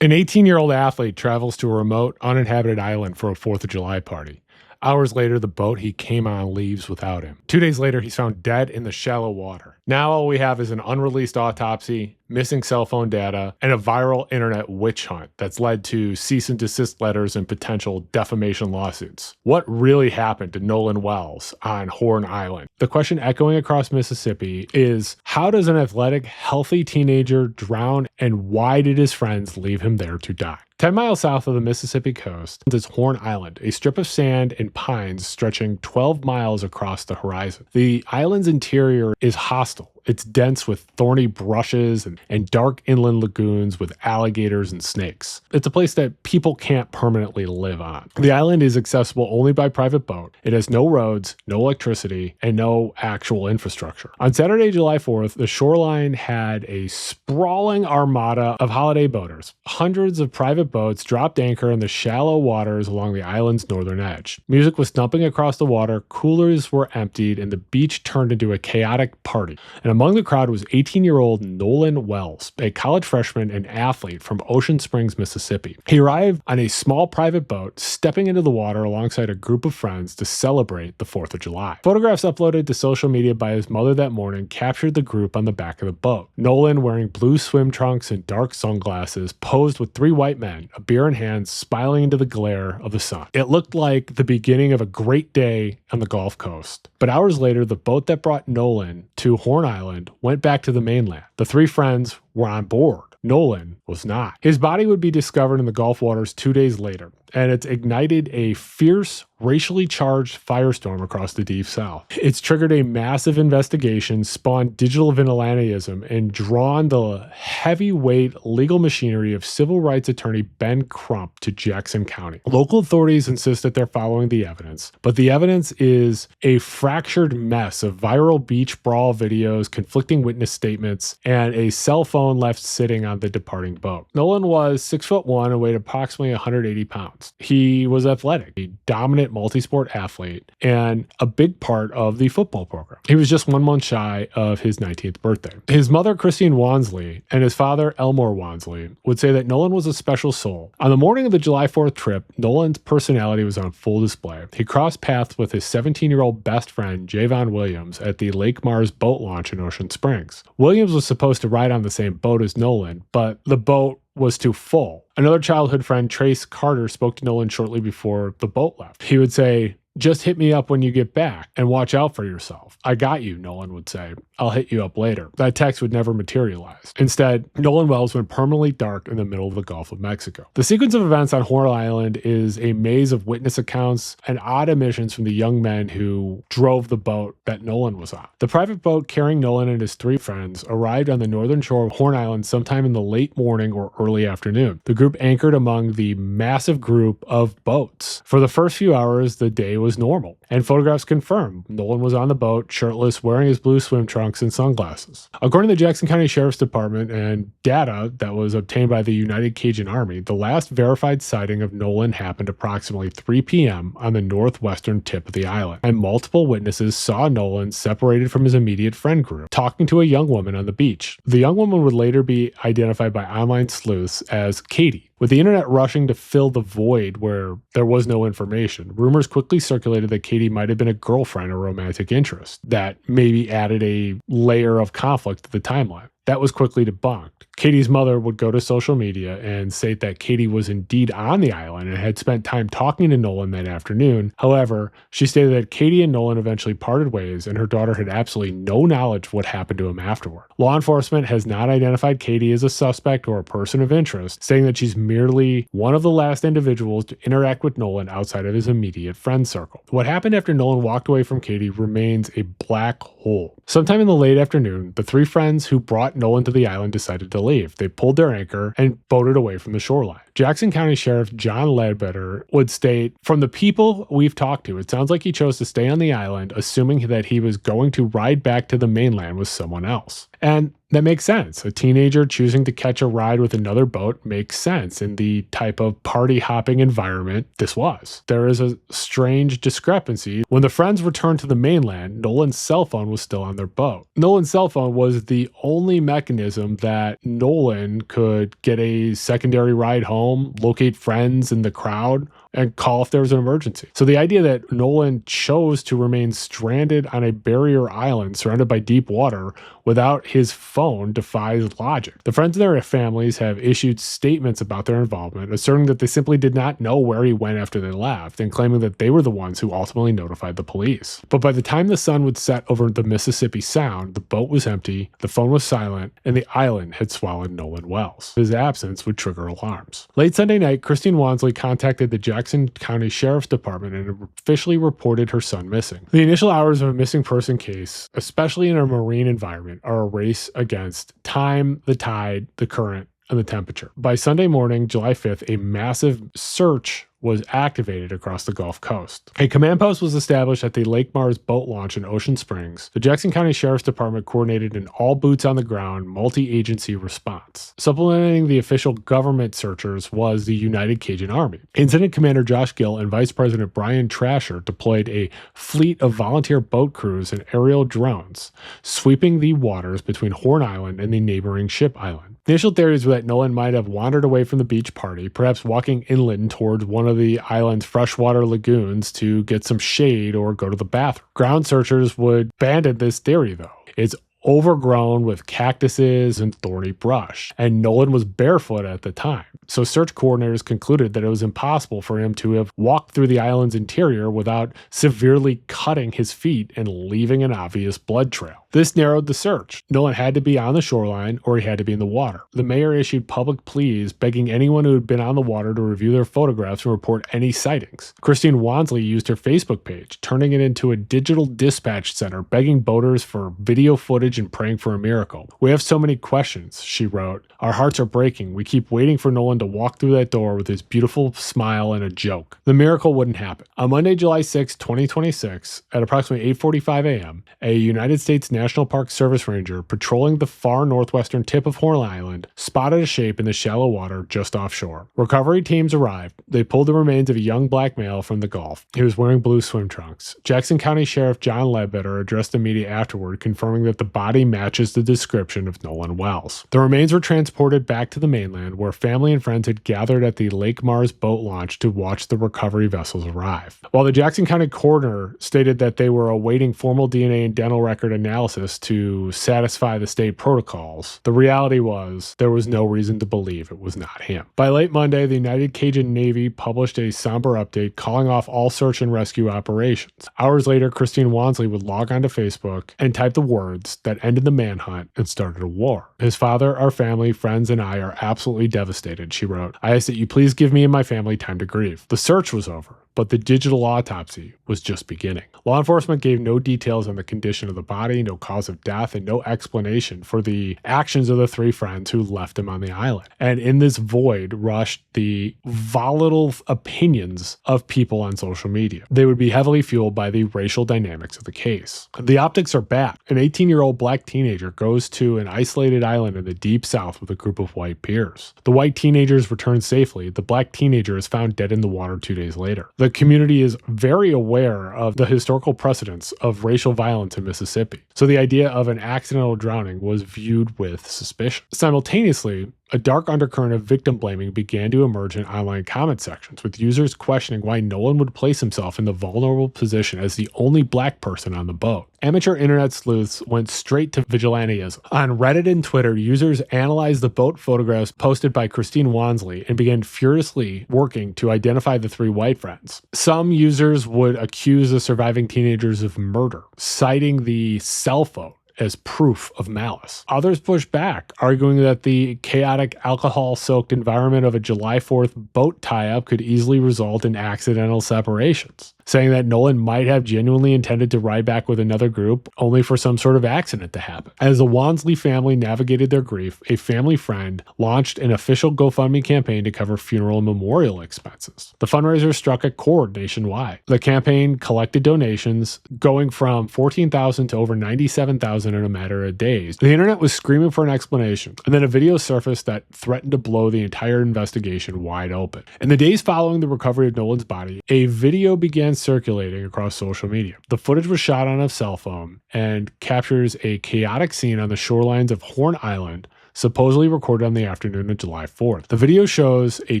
An 18-year-old athlete travels to a remote, uninhabited island for a 4th of July party. Hours later, the boat he came on leaves without him. 2 days later, he's found dead in the shallow water. Now all we have is an unreleased autopsy, missing cell phone data, and a viral internet witch hunt that's led to cease and desist letters and potential defamation lawsuits. What really happened to Nolan Wells on Horn Island? The question echoing across Mississippi is, how does an athletic, healthy teenager drown, and why did his friends leave him there to die? 10 miles south of the Mississippi coast is Horn Island, a strip of sand and pines stretching 12 miles across the horizon. The island's interior is hostile. It's dense with thorny brushes and dark inland lagoons with alligators and snakes. It's a place that people can't permanently live on. The island is accessible only by private boat. It has no roads, no electricity, and no actual infrastructure. On Saturday, July 4th, the shoreline had a sprawling armada of holiday boaters. Hundreds of private boats dropped anchor in the shallow waters along the island's northern edge. Music was thumping across the water, coolers were emptied, and the beach turned into a chaotic party. And among the crowd was 18-year-old Nolan Wells, a college freshman and athlete from Ocean Springs, Mississippi. He arrived on a small private boat, stepping into the water alongside a group of friends to celebrate the 4th of July. Photographs uploaded to social media by his mother that morning captured the group on the back of the boat. Nolan, wearing blue swim trunks and dark sunglasses, posed with 3 white men, a beer in hand, smiling into the glare of the sun. It looked like the beginning of a great day on the Gulf Coast. But hours later, the boat that brought Nolan to Horn Island went back to the mainland. The 3 friends were on board. Nolan was not. His body would be discovered in the Gulf waters 2 days later, and it's ignited a fierce, racially charged firestorm across the deep south. It's triggered a massive investigation, spawned digital vigilantism, and drawn the heavyweight legal machinery of civil rights attorney Ben Crump to Jackson County. Local authorities insist that they're following the evidence, but the evidence is a fractured mess of viral beach brawl videos, conflicting witness statements, and a cell phone left sitting on the departing boat. Nolan was 6'1" and weighed approximately 180 pounds. He was athletic, a dominant multi-sport athlete, and a big part of the football program. He was just 1 month shy of his 19th birthday. His mother, Christine Wansley, and his father, Elmore Wansley, would say that Nolan was a special soul. On the morning of the July 4th trip, Nolan's personality was on full display. He crossed paths with his 17-year-old best friend, Javon Williams, at the Lake Mars boat launch in Ocean Springs. Williams was supposed to ride on the same boat as Nolan, but the boat was too full. Another childhood friend, Trace Carter, spoke to Nolan shortly before the boat left. He would say, "Just hit me up when you get back and watch out for yourself." "I got you," Nolan would say. "I'll hit you up later." That text would never materialize. Instead, Nolan Wells went permanently dark in the middle of the Gulf of Mexico. The sequence of events on Horn Island is a maze of witness accounts and odd admissions from the young men who drove the boat that Nolan was on. The private boat carrying Nolan and his 3 friends arrived on the northern shore of Horn Island sometime in the late morning or early afternoon. The group anchored among the massive group of boats. For the first few hours, the day was normal, and photographs confirm Nolan was on the boat, shirtless, wearing his blue swim trunks and sunglasses. According to the Jackson County Sheriff's Department and data that was obtained by the United Cajun Army, the last verified sighting of Nolan happened approximately 3 p.m. on the northwestern tip of the island, and multiple witnesses saw Nolan separated from his immediate friend group, talking to a young woman on the beach. The young woman would later be identified by online sleuths as Katie. With the internet rushing to fill the void where there was no information, rumors quickly circulated that Katie might have been a girlfriend or romantic interest that maybe added a layer of conflict to the timeline. That was quickly debunked. Katie's mother would go to social media and state that Katie was indeed on the island and had spent time talking to Nolan that afternoon. However, she stated that Katie and Nolan eventually parted ways and her daughter had absolutely no knowledge of what happened to him afterward. Law enforcement has not identified Katie as a suspect or a person of interest, saying that she's merely one of the last individuals to interact with Nolan outside of his immediate friend circle. What happened after Nolan walked away from Katie remains a black hole. Sometime in the late afternoon, the 3 friends who brought Nolan to the island decided to leave. They pulled their anchor and boated away from the shoreline. Jackson County Sheriff John Ledbetter would state, "From the people we've talked to, it sounds like he chose to stay on the island, assuming that he was going to ride back to the mainland with someone else." And That makes sense. A teenager choosing to catch a ride with another boat makes sense in the type of party hopping environment this was. There is a strange discrepancy. When the friends returned to the mainland, Nolan's cell phone was still on their boat. Nolan's cell phone was the only mechanism that Nolan could get a secondary ride home, locate friends in the crowd, and call if there was an emergency. So the idea that Nolan chose to remain stranded on a barrier island surrounded by deep water without his phone defies logic. The friends and their families have issued statements about their involvement, asserting that they simply did not know where he went after they left, and claiming that they were the ones who ultimately notified the police. But by the time the sun would set over the Mississippi Sound, the boat was empty, the phone was silent, and the island had swallowed Nolan Wells. His absence would trigger alarms. Late Sunday night, Christine Wansley contacted the Jackson County Sheriff's Department and officially reported her son missing. The initial hours of a missing person case, especially in a marine environment, are a race against time, the tide, the current, and the temperature. By Sunday morning, July 5th, a massive search was activated across the Gulf Coast. A command post was established at the Lake Mars boat launch in Ocean Springs. The Jackson County Sheriff's Department coordinated an all-boots-on-the-ground, multi-agency response. Supplementing the official government searchers was the United Cajun Army. Incident Commander Josh Gill and Vice President Brian Trasher deployed a fleet of volunteer boat crews and aerial drones, sweeping the waters between Horn Island and the neighboring Ship Island. The initial theories were that Nolan might have wandered away from the beach party, perhaps walking inland towards one of the island's freshwater lagoons to get some shade or go to the bathroom. Ground searchers would abandon this theory, though. It's overgrown with cactuses and thorny brush, and Nolan was barefoot at the time. So search coordinators concluded that it was impossible for him to have walked through the island's interior without severely cutting his feet and leaving an obvious blood trail. This narrowed the search. Nolan had to be on the shoreline or he had to be in the water. The mayor issued public pleas begging anyone who had been on the water to review their photographs and report any sightings. Christine Wansley used her Facebook page, turning it into a digital dispatch center, begging boaters for video footage and praying for a miracle. "We have so many questions," she wrote. "Our hearts are breaking. We keep waiting for Nolan to walk through that door with his beautiful smile and a joke." The miracle wouldn't happen. On Monday, July 6, 2026, at approximately 8:45 a.m., a United States National Park Service ranger patrolling the far northwestern tip of Horn Island spotted a shape in the shallow water just offshore. Recovery teams arrived. They pulled the remains of a young black male from the Gulf. He was wearing blue swim trunks. Jackson County Sheriff John Ledbetter addressed the media afterward, confirming that the body matches the description of Nolan Wells. The remains were transported back to the mainland, where family and friends had gathered at the Lake Mars boat launch to watch the recovery vessels arrive. While the Jackson County coroner stated that they were awaiting formal DNA and dental record analysis to satisfy the state protocols, the reality was there was no reason to believe it was not him. By late Monday, the United Cajun Navy published a somber update calling off all search and rescue operations. Hours later, Christine Wansley would log onto Facebook and type the words that ended the manhunt and started a war. "His father, our family, friends, and I are absolutely devastated," she wrote. "I ask that you please give me and my family time to grieve." The search was over, but the digital autopsy was just beginning. Law enforcement gave no details on the condition of the body, no cause of death, and no explanation for the actions of the three friends who left him on the island. And in this void rushed the volatile opinions of people on social media. They would be heavily fueled by the racial dynamics of the case. The optics are bad. An 18-year-old black teenager goes to an isolated island in the deep south with a group of white peers. The white teenagers return safely. The black teenager is found dead in the water 2 days later. The community is very aware of the historical precedents of racial violence in Mississippi, so the idea of an accidental drowning was viewed with suspicion. Simultaneously, a dark undercurrent of victim blaming began to emerge in online comment sections, with users questioning why Nolan would place himself in the vulnerable position as the only black person on the boat. Amateur internet sleuths went straight to vigilantism. On Reddit and Twitter, users analyzed the boat photographs posted by Christine Wansley and began furiously working to identify the three white friends. Some users would accuse the surviving teenagers of murder, citing the cell phone as proof of malice. Others pushed back, arguing that the chaotic, alcohol-soaked environment of a July 4th boat tie-up could easily result in accidental separations. saying that Nolan might have genuinely intended to ride back with another group only for some sort of accident to happen. As the Walmsley family navigated their grief, a family friend launched an official GoFundMe campaign to cover funeral and memorial expenses. The fundraiser struck a chord nationwide. The campaign collected donations going from 14,000 to over 97,000 in a matter of days. The internet was screaming for an explanation, and then a video surfaced that threatened to blow the entire investigation wide open. In the days following the recovery of Nolan's body, a video began circulating across social media. The footage was shot on a cell phone and captures a chaotic scene on the shorelines of Horn Island, supposedly recorded on the afternoon of July 4th. The video shows a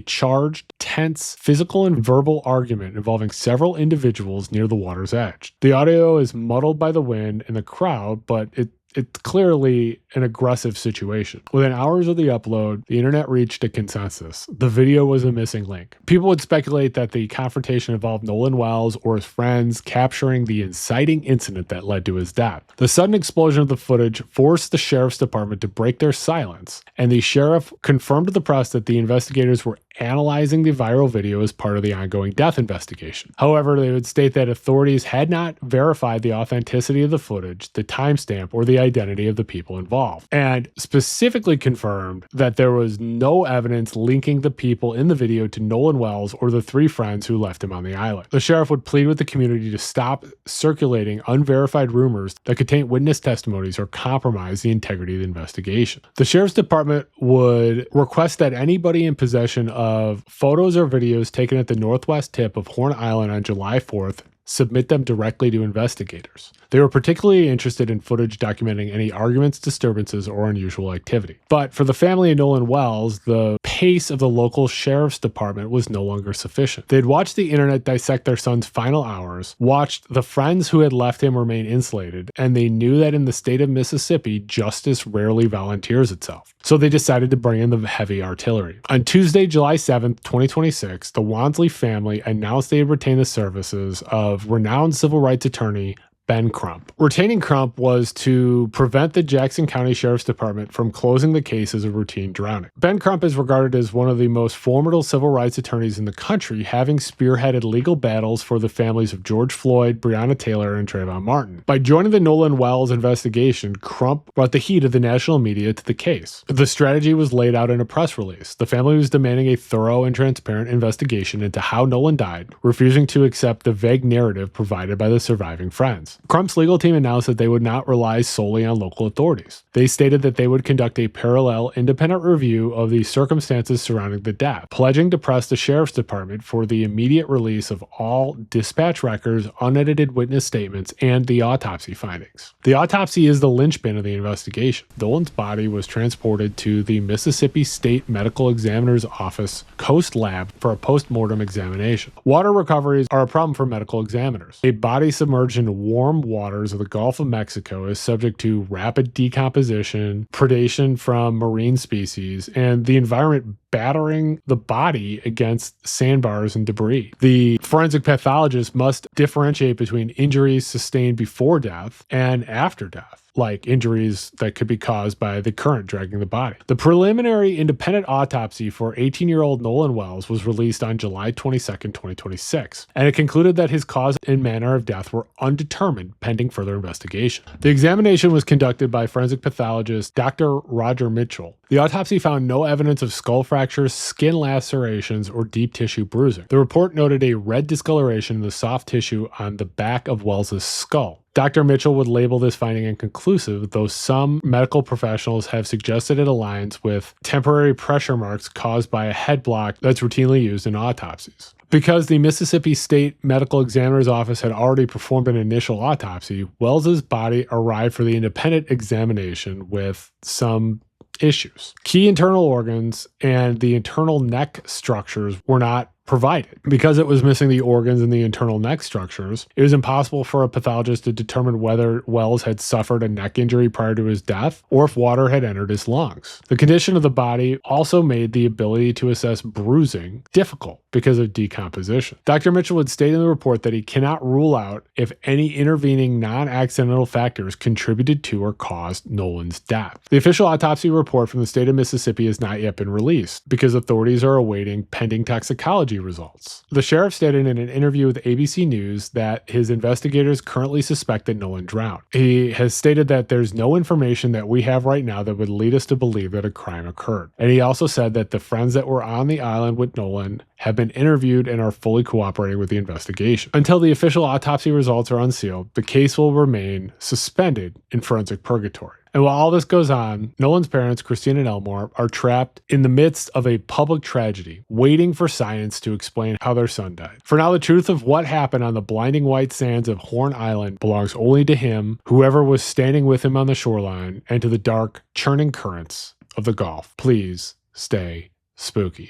charged, tense, physical and verbal argument involving several individuals near the water's edge. The audio is muddled by the wind and the crowd, but it's clearly an aggressive situation. Within hours of the upload, the internet reached a consensus. The video was a missing link. People would speculate that the confrontation involved Nolan Wells or his friends capturing the inciting incident that led to his death. The sudden explosion of the footage forced the sheriff's department to break their silence, and the sheriff confirmed to the press that the investigators were analyzing the viral video as part of the ongoing death investigation. However, they would state that authorities had not verified the authenticity of the footage, the timestamp, or the identity of the people involved, and specifically confirmed that there was no evidence linking the people in the video to Nolan Wells or the three friends who left him on the island. The sheriff would plead with the community to stop circulating unverified rumors that could taint witness testimonies or compromise the integrity of the investigation. The sheriff's department would request that anybody in possession of photos or videos taken at the northwest tip of Horn Island on July 4th submit them directly to investigators. They were particularly interested in footage documenting any arguments, disturbances, or unusual activity. But for the family of Nolan Wells, the pace of the local sheriff's department was no longer sufficient. They'd watched the internet dissect their son's final hours, watched the friends who had left him remain insulated, and they knew that in the state of Mississippi, justice rarely volunteers itself. So they decided to bring in the heavy artillery. On Tuesday, July 7th, 2026, the Walmsley family announced they had retained the services of renowned civil rights attorney Ben Crump. Retaining Crump was to prevent the Jackson County Sheriff's Department from closing the case as a routine drowning. Ben Crump is regarded as one of the most formidable civil rights attorneys in the country, having spearheaded legal battles for the families of George Floyd, Breonna Taylor, and Trayvon Martin. By joining the Nolan Wells investigation, Crump brought the heat of the national media to the case. The strategy was laid out in a press release. The family was demanding a thorough and transparent investigation into how Nolan died, refusing to accept the vague narrative provided by the surviving friends. Crump's legal team announced that they would not rely solely on local authorities. They stated that they would conduct a parallel, independent review of the circumstances surrounding the death, pledging to press the sheriff's department for the immediate release of all dispatch records, unedited witness statements, and the autopsy findings. The autopsy is the linchpin of the investigation. Nolan's body was transported to the Mississippi State Medical Examiner's Office Coast Lab for a post-mortem examination. Water recoveries are a problem for medical examiners. A body submerged in warm waters of the Gulf of Mexico is subject to rapid decomposition, predation from marine species, and the environment battering the body against sandbars and debris. The forensic pathologist must differentiate between injuries sustained before death and after death, like injuries that could be caused by the current dragging the body. The preliminary independent autopsy for 18-year-old Nolan Wells was released on July 22, 2026, and it concluded that his cause and manner of death were undetermined pending further investigation. The examination was conducted by forensic pathologist Dr. Roger Mitchell. The autopsy found no evidence of skull fractures, skin lacerations, or deep tissue bruising. The report noted a red discoloration in the soft tissue on the back of Wells's skull. Dr. Mitchell would label this finding inconclusive, though some medical professionals have suggested it aligns with temporary pressure marks caused by a head block that's routinely used in autopsies. Because the Mississippi State Medical Examiner's Office had already performed an initial autopsy, Wells's body arrived for the independent examination with some issues. Key internal organs and the internal neck structures were not provided. Because it was missing the organs and the internal neck structures, it was impossible for a pathologist to determine whether Wells had suffered a neck injury prior to his death or if water had entered his lungs. The condition of the body also made the ability to assess bruising difficult because of decomposition. Dr. Mitchell would state in the report that he cannot rule out if any intervening non-accidental factors contributed to or caused Nolan's death. The official autopsy report from the state of Mississippi has not yet been released because authorities are awaiting pending toxicology autopsy results. The sheriff stated in an interview with ABC News that his investigators currently suspect that Nolan drowned. He has stated that there's no information that we have right now that would lead us to believe that a crime occurred. And he also said that the friends that were on the island with Nolan have been interviewed and are fully cooperating with the investigation. Until the official autopsy results are unsealed, the case will remain suspended in forensic purgatory. And while all this goes on, Nolan's parents, Christine and Elmore, are trapped in the midst of a public tragedy, waiting for science to explain how their son died. For now, the truth of what happened on the blinding white sands of Horn Island belongs only to him, whoever was standing with him on the shoreline, and to the dark, churning currents of the Gulf. Please stay spooky.